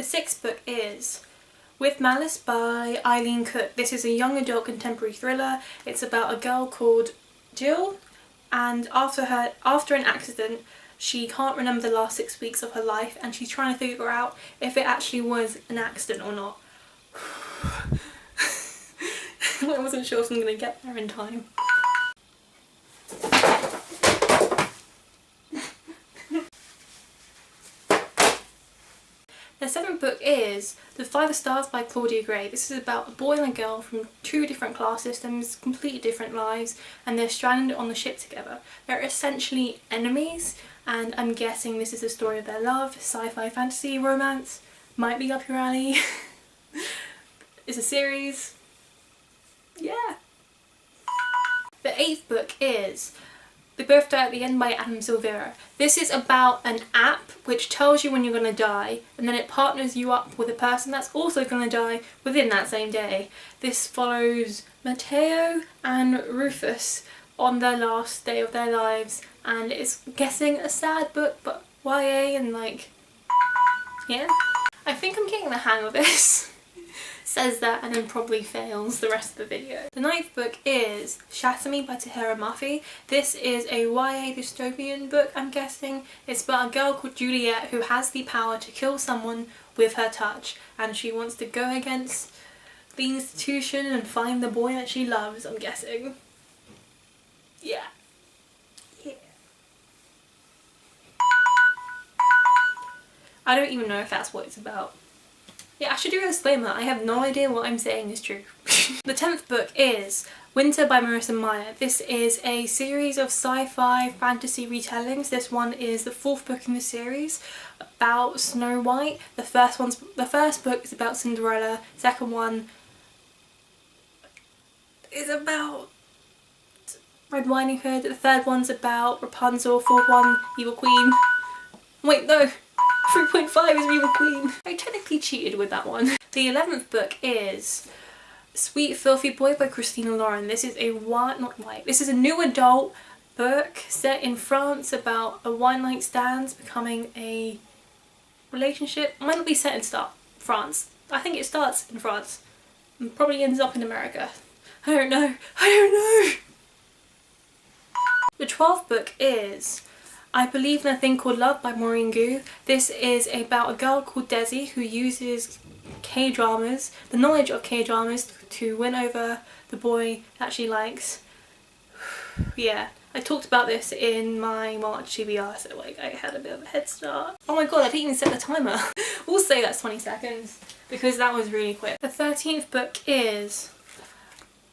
The 6th book is With Malice by Eileen Cook. This is a young adult contemporary thriller. It's about a girl called Jill, and after an accident she can't remember the last 6 weeks of her life, and she's trying to figure out if it actually was an accident or not. I wasn't sure if I'm going to get there in time. The 7th book is The Five Stars by Claudia Gray. This is about a boy and a girl from 2 different class systems, completely different lives, and they're stranded on the ship together. They're essentially enemies, and I'm guessing this is the story of their love, sci-fi, fantasy, romance. Might be up your alley. It's a series. Yeah. The 8th book is They Both Die at the End by Adam Silvera. This is about an app which tells you when you're going to die, and then it partners you up with a person that's also going to die within that same day. This follows Mateo and Rufus on their last day of their lives, and it's guessing a sad book, but YA and like, yeah. I think I'm getting the hang of this. Says that and then probably fails the rest of the video. The 9th book is Shatter Me by Tahira Murphy. This is a YA dystopian book, I'm guessing. It's about a girl called Juliet who has the power to kill someone with her touch, and she wants to go against the institution and find the boy that she loves, I'm guessing. Yeah. Yeah. I don't even know if that's what it's about. Yeah, I should do a disclaimer. I have no idea what I'm saying is true. The 10th book is Winter by Marissa Meyer. This is a series of sci-fi fantasy retellings. This one is the 4th book in the series about Snow White. The first book is about Cinderella. Second one is about Red Riding Hood. The third one's about Rapunzel. Fourth one, Evil Queen. Wait, no. 3.5 is Evil Queen. I technically cheated with that one. The 11th book is Sweet Filthy Boy by Christina Lauren. This is this is a new adult book set in France about a one-night stand becoming a relationship. Might not be set in France. I think it starts in France and probably ends up in America. I don't know. The 12th book is I Believe in a Thing Called Love by Maureen Gu. This is about a girl called Desi who uses K-dramas, the knowledge of K-dramas, to win over the boy that she likes. Yeah, I talked about this in my March TBR, so like I had a bit of a head start. Oh my god, I didn't even set the timer. We'll say that's 20 seconds because that was really quick. The 13th book is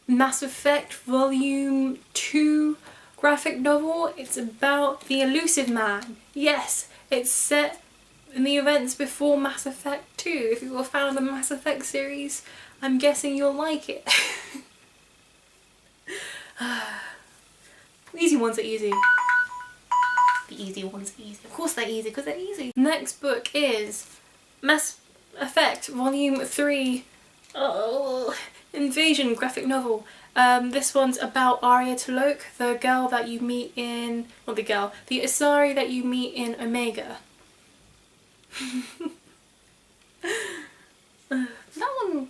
Mass Effect Volume 2 graphic novel. It's about the Elusive Man. Yes, it's set in the events before Mass Effect 2. If you're a fan of the Mass Effect series, I'm guessing you'll like it. The easy ones are easy. The easy ones are easy. Of course they're easy because they're easy. Next book is Mass Effect Volume 3 Invasion graphic novel. This one's about Arya T'Loak, the girl that you meet in, the Asari that you meet in Omega. That one,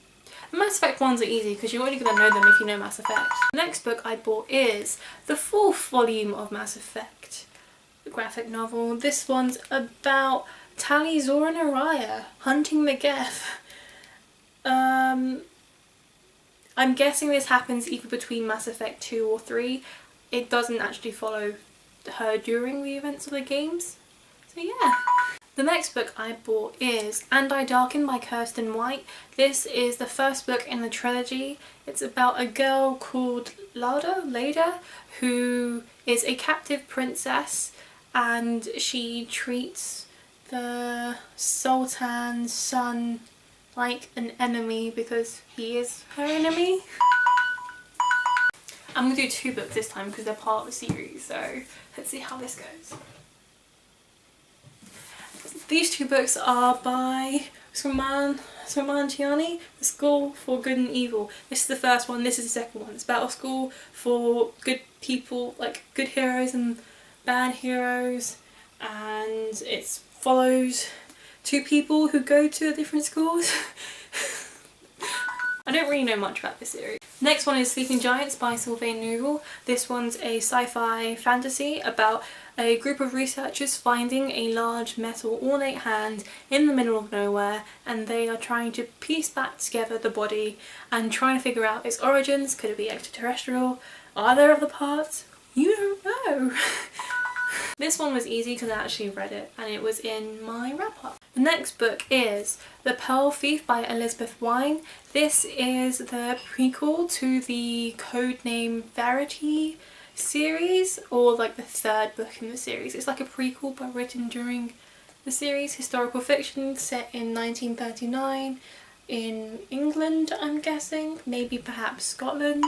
Mass Effect ones are easy because you're already going to know them if you know Mass Effect. The next book I bought is the 4th volume of Mass Effect, the graphic novel. This one's about Tali, Zora and Araya hunting the Geth. I'm guessing this happens either between Mass Effect 2 or 3. It doesn't actually follow her during the events of the games. So yeah. The next book I bought is I Darken My Kirsten White. This is the 1st book in the trilogy. It's about a girl called Lada, who is a captive princess, and she treats the Sultan's son like an enemy because he is her enemy. I'm gonna do 2 books this time because they're part of the series, so let's see how this goes. These 2 books are by Soman Chiani, The School for Good and Evil. This is the first one, this is the second one. It's about a school for good people, like good heroes and bad heroes, and it follows two people who go to different schools. I don't really know much about this series. Next one is Sleeping Giants by Sylvain Neuvel. This one's a sci-fi fantasy about a group of researchers finding a large metal ornate hand in the middle of nowhere, and they are trying to piece back together the body and trying to figure out its origins. Could it be extraterrestrial? Are there other parts? You don't know. This one was easy because I actually read it and it was in my wrap-up. The next book is The Pearl Thief by Elizabeth Wine. This is the prequel to the Codename Verity series, or like the third book in the series. It's like a prequel but written during the series. Historical fiction set in 1939 in England, I'm guessing. Maybe perhaps Scotland.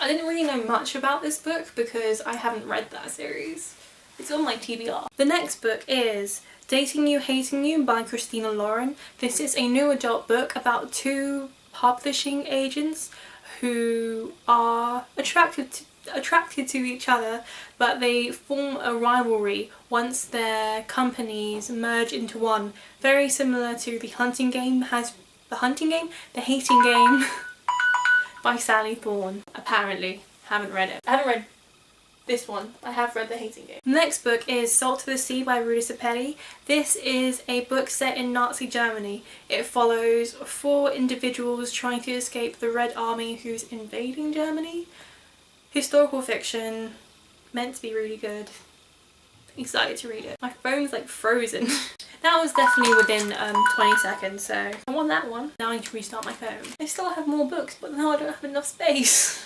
I didn't really know much about this book because I haven't read that series. It's on my TBR. The next book is Dating You, Hating You by Christina Lauren. This is a new adult book about two publishing agents who are attracted to each other, but they form a rivalry once their companies merge into one. Very similar to The Hating Game by Sally Thorne. Apparently. Haven't read it. I haven't read this one. I have read The Hating Game. The next book is Salt to the Sea by Rudy Sapelli. This is a book set in Nazi Germany. It follows 4 individuals trying to escape the Red Army who's invading Germany. Historical fiction. Meant to be really good. Excited to read it. My phone's like frozen. That was definitely within 20 seconds, so I want that one. Now I need to restart my phone. I still have more books, but now I don't have enough space.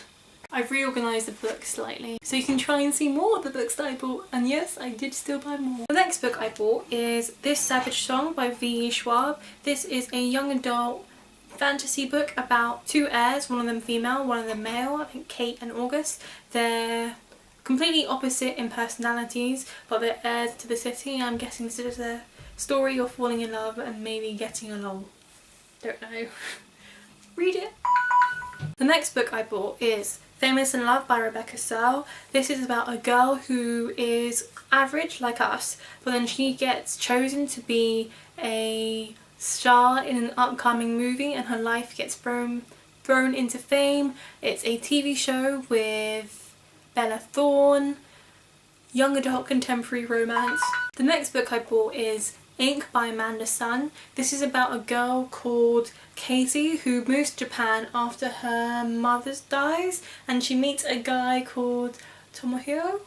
I've reorganised the books slightly, so you can try and see more of the books that I bought, and yes, I did still buy more. The next book I bought is This Savage Song by V.E. Schwab. This is a young adult fantasy book about 2 heirs, one of them female, one of them male, I think Kate and August. They're completely opposite in personalities, but they're heirs to the city. I'm guessing this is a story of falling in love and maybe getting along. Don't know. Read it. The next book I bought is Famous in Love by Rebecca Searle. This is about a girl who is average like us, but then she gets chosen to be a star in an upcoming movie and her life gets thrown into fame. It's a TV show with Bella Thorne, young adult contemporary romance. The next book I bought is Ink by Amanda Sun. This is about a girl called Katie who moves to Japan after her mother dies, and she meets a guy called Tomohiro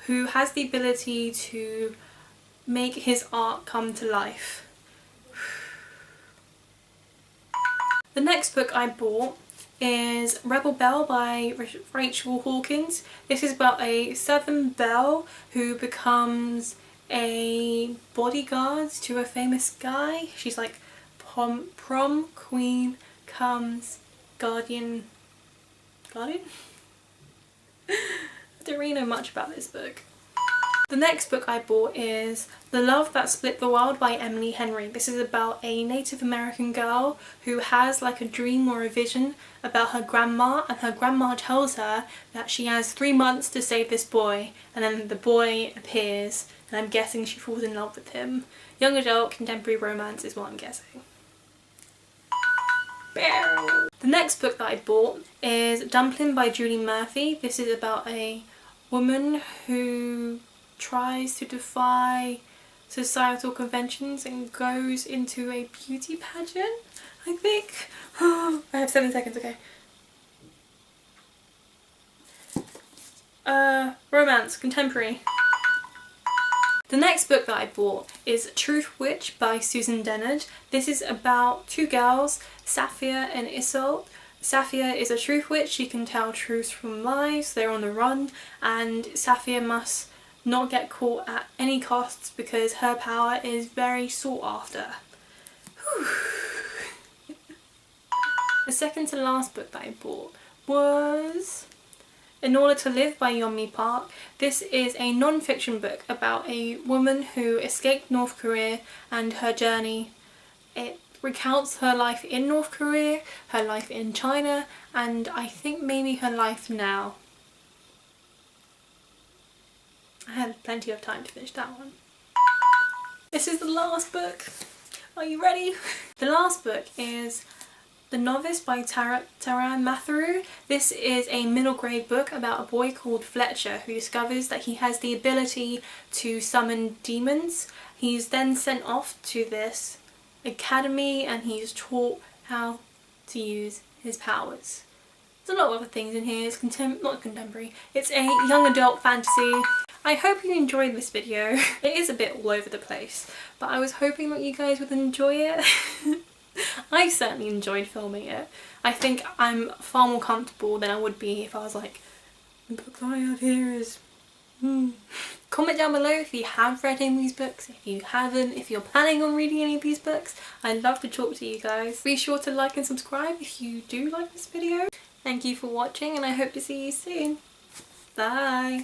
who has the ability to make his art come to life. The next book I bought is Rebel Belle by Rachel Hawkins. This is about a Southern belle who becomes a bodyguard to a famous guy. She's like prom queen comes guardian. I don't really know much about this book. The next book I bought is The Love That Split the World by Emily Henry. This is about a Native American girl who has like a dream or a vision about her grandma, and her grandma tells her that she has 3 months to save this boy, and then the boy appears and I'm guessing she falls in love with him. Young adult contemporary romance is what I'm guessing. Belle. The next book that I bought is Dumplin by Julie Murphy. This is about a woman who tries to defy societal conventions and goes into a beauty pageant, I think. I have 7 seconds, okay. Romance, contemporary. The next book that I bought is Truth Witch by Susan Dennard. This is about 2 girls, Saphia and Isolde. Saphia is a truth witch. She can tell truths from lies. They're on the run, and Saphia must not get caught at any costs because her power is very sought after. The second to last book that I bought was In Order to Live by Yeonmi Park. This is a non-fiction book about a woman who escaped North Korea and her journey. It recounts her life in North Korea, her life in China, and I think maybe her life now. I had plenty of time to finish that one. this is the last book. Are you ready? The last book is The Novice by Taran Matharu. This is a middle grade book about a boy called Fletcher who discovers that he has the ability to summon demons. He's then sent off to this academy and he's taught how to use his powers. There's a lot of other things in here. It's not contemporary. It's a young adult fantasy. I hope you enjoyed this video. It is a bit all over the place, but I was hoping that you guys would enjoy it. I certainly enjoyed filming it. I think I'm far more comfortable than I would be if I was like, the book I have here is... Comment down below if you have read any of these books, if you haven't, if you're planning on reading any of these books. I'd love to talk to you guys. Be sure to like and subscribe if you do like this video. Thank you for watching and I hope to see you soon. Bye!